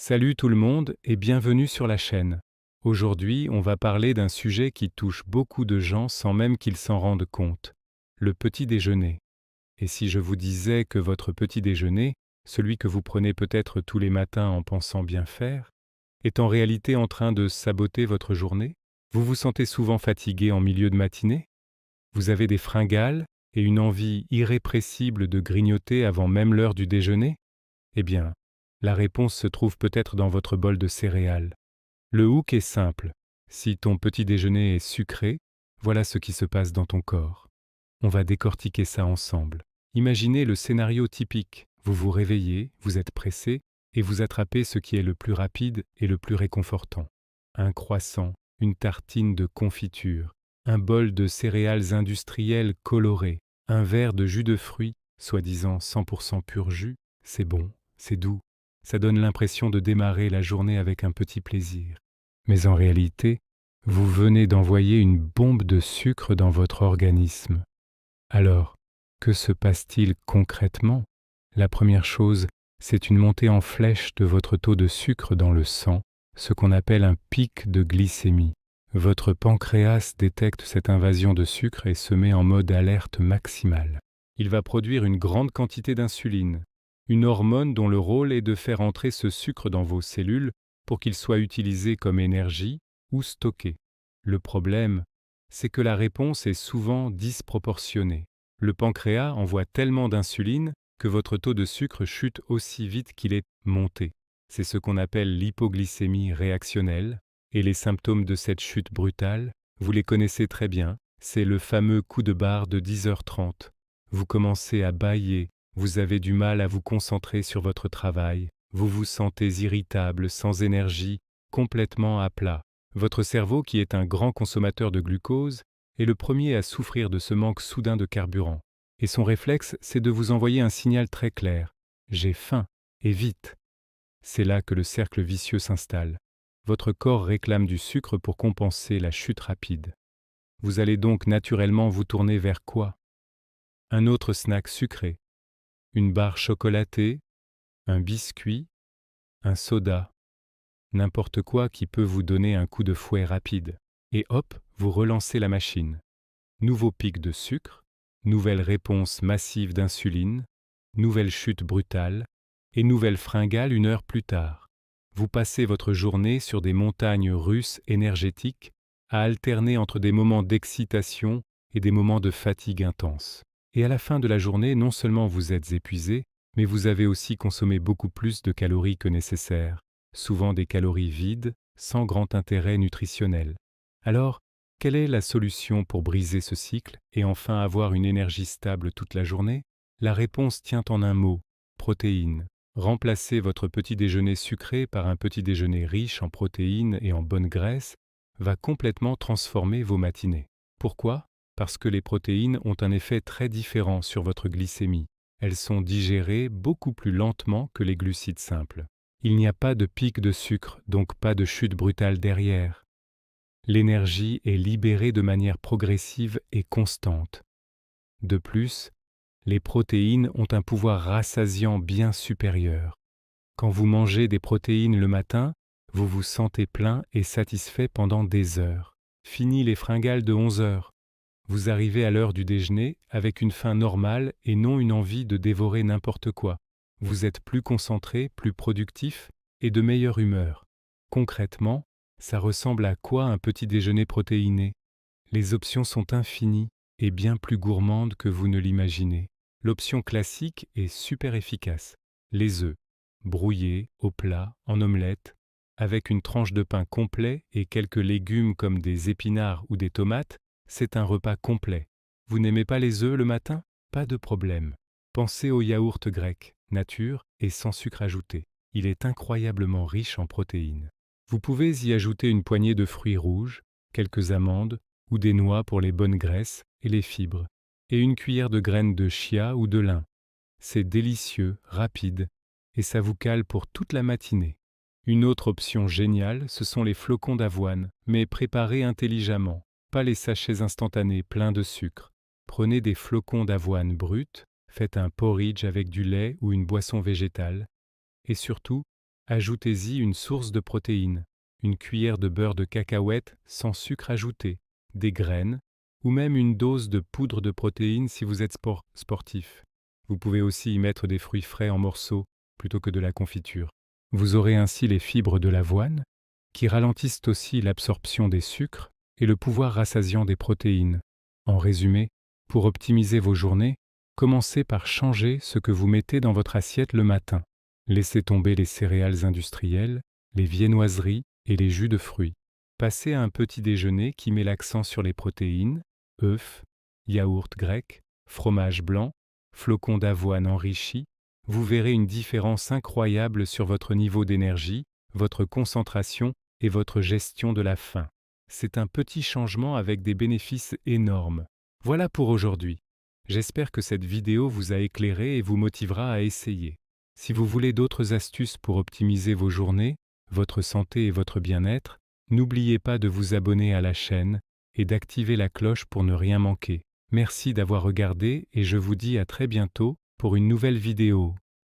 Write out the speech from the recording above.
Salut tout le monde et bienvenue sur la chaîne. Aujourd'hui, on va parler d'un sujet qui touche beaucoup de gens sans même qu'ils s'en rendent compte, le petit déjeuner. Et si je vous disais que votre petit déjeuner, celui que vous prenez peut-être tous les matins en pensant bien faire, est en réalité en train de saboter votre journée? Vous vous sentez souvent fatigué en milieu de matinée? Vous avez des fringales et une envie irrépressible de grignoter avant même l'heure du déjeuner? Eh bien, la réponse se trouve peut-être dans votre bol de céréales. Le hook est simple. Si ton petit déjeuner est sucré, voilà ce qui se passe dans ton corps. On va décortiquer ça ensemble. Imaginez le scénario typique. Vous vous réveillez, vous êtes pressé, et vous attrapez ce qui est le plus rapide et le plus réconfortant. Un croissant, une tartine de confiture, un bol de céréales industrielles colorées, un verre de jus de fruits, soi-disant 100% pur jus, c'est bon, c'est doux. Ça donne l'impression de démarrer la journée avec un petit plaisir. Mais en réalité, vous venez d'envoyer une bombe de sucre dans votre organisme. Alors, que se passe-t-il concrètement? La première chose, c'est une montée en flèche de votre taux de sucre dans le sang, ce qu'on appelle un pic de glycémie. Votre pancréas détecte cette invasion de sucre et se met en mode alerte maximale. Il va produire une grande quantité d'insuline, une hormone dont le rôle est de faire entrer ce sucre dans vos cellules pour qu'il soit utilisé comme énergie ou stocké. Le problème, c'est que la réponse est souvent disproportionnée. Le pancréas envoie tellement d'insuline que votre taux de sucre chute aussi vite qu'il est monté. C'est ce qu'on appelle l'hypoglycémie réactionnelle, et les symptômes de cette chute brutale, vous les connaissez très bien, c'est le fameux coup de barre de 10h30. Vous commencez à bâiller, vous avez du mal à vous concentrer sur votre travail, vous vous sentez irritable, sans énergie, complètement à plat. Votre cerveau, qui est un grand consommateur de glucose, est le premier à souffrir de ce manque soudain de carburant. Et son réflexe, c'est de vous envoyer un signal très clair. J'ai faim, et vite. C'est là que le cercle vicieux s'installe. Votre corps réclame du sucre pour compenser la chute rapide. Vous allez donc naturellement vous tourner vers quoi? Un autre snack sucré, une barre chocolatée, un biscuit, un soda, n'importe quoi qui peut vous donner un coup de fouet rapide. Et hop, vous relancez la machine. Nouveau pic de sucre, nouvelle réponse massive d'insuline, nouvelle chute brutale, et nouvelle fringale une heure plus tard. Vous passez votre journée sur des montagnes russes énergétiques, à alterner entre des moments d'excitation et des moments de fatigue intense. Et à la fin de la journée, non seulement vous êtes épuisé, mais vous avez aussi consommé beaucoup plus de calories que nécessaire, souvent des calories vides, sans grand intérêt nutritionnel. Alors, quelle est la solution pour briser ce cycle et enfin avoir une énergie stable toute la journée? La réponse tient en un mot, protéines. Remplacez votre petit déjeuner sucré par un petit déjeuner riche en protéines et en bonnes graisses va complètement transformer vos matinées. Pourquoi? Parce que les protéines ont un effet très différent sur votre glycémie. Elles sont digérées beaucoup plus lentement que les glucides simples. Il n'y a pas de pic de sucre, donc pas de chute brutale derrière. L'énergie est libérée de manière progressive et constante. De plus, les protéines ont un pouvoir rassasiant bien supérieur. Quand vous mangez des protéines le matin, vous vous sentez plein et satisfait pendant des heures. Fini les fringales de 11 heures. Vous arrivez à l'heure du déjeuner avec une faim normale et non une envie de dévorer n'importe quoi. Vous êtes plus concentré, plus productif et de meilleure humeur. Concrètement, ça ressemble à quoi un petit déjeuner protéiné? Les options sont infinies et bien plus gourmandes que vous ne l'imaginez. L'option classique est super efficace. Les œufs, brouillés, au plat, en omelette, avec une tranche de pain complet et quelques légumes comme des épinards ou des tomates, c'est un repas complet. Vous n'aimez pas les œufs le matin? Pas de problème. Pensez au yaourt grec, nature et sans sucre ajouté. Il est incroyablement riche en protéines. Vous pouvez y ajouter une poignée de fruits rouges, quelques amandes ou des noix pour les bonnes graisses et les fibres, et une cuillère de graines de chia ou de lin. C'est délicieux, rapide, et ça vous cale pour toute la matinée. Une autre option géniale, ce sont les flocons d'avoine, mais préparés intelligemment, pas les sachets instantanés pleins de sucre. Prenez des flocons d'avoine bruts, faites un porridge avec du lait ou une boisson végétale, et surtout, Ajoutez-y une source de protéines, une cuillère de beurre de cacahuète sans sucre ajouté, des graines, ou même une dose de poudre de protéines si vous êtes sportif. Vous pouvez aussi y mettre des fruits frais en morceaux plutôt que de la confiture. Vous aurez ainsi les fibres de l'avoine, qui ralentissent aussi l'absorption des sucres et le pouvoir rassasiant des protéines. En résumé, pour optimiser vos journées, commencez par changer ce que vous mettez dans votre assiette le matin. Laissez tomber les céréales industrielles, les viennoiseries et les jus de fruits. Passez à un petit déjeuner qui met l'accent sur les protéines, œufs, yaourt grec, fromage blanc, flocons d'avoine enrichis. Vous verrez une différence incroyable sur votre niveau d'énergie, votre concentration et votre gestion de la faim. C'est un petit changement avec des bénéfices énormes. Voilà pour aujourd'hui. J'espère que cette vidéo vous a éclairé et vous motivera à essayer. Si vous voulez d'autres astuces pour optimiser vos journées, votre santé et votre bien-être, n'oubliez pas de vous abonner à la chaîne et d'activer la cloche pour ne rien manquer. Merci d'avoir regardé et je vous dis à très bientôt pour une nouvelle vidéo.